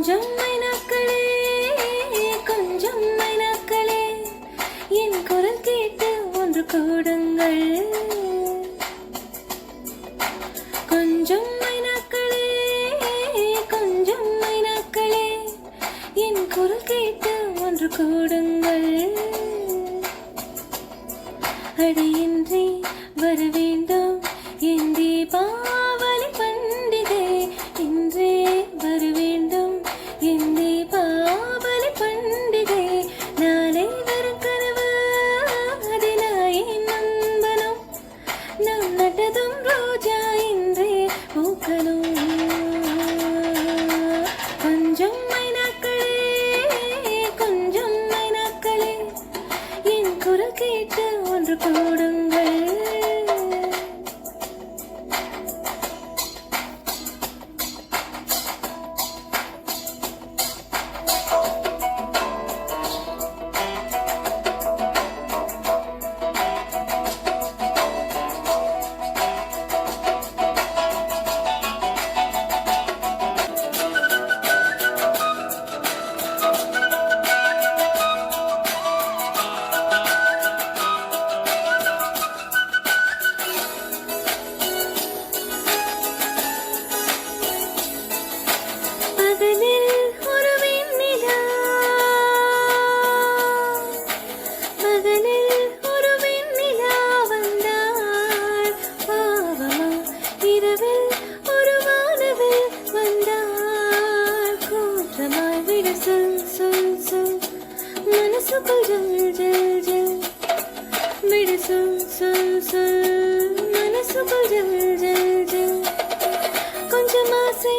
கொஞ்சம் மைனாக்களே, கொஞ்சம் மைனாக்களே, என் குரல் கேட்டு ஒன்று கூடுங்கள். கொஞ்சம் மைனாக்களே, கொஞ்சம் மைனாக்களே, என் குரல் கேட்டு ஒன்று கூடுங்கள். அடியின்றி வர வேண்டும் என் தீபாவளி பண்டிகை, இன்றே வர வேண்டும் என் தீபாவளி பண்டிகை. நாளை வரும் கனவு அதிலாயே நண்பனும், நாம் நட்டதும் ரோஜா இன்றே பூக்கணும். கொஞ்சம் மைனாக்களே, கொஞ்சம் மைனாக்களே, என் குரல் கேட்டு ஒன்று கூடுங்கள். மனசுக்குள் ஜல் ஜல் ஜல் விடு சொல் சொல் சொல், மனசுக்குள் ஜல் ஜல் ஜல். கொஞ்சம் ஆசை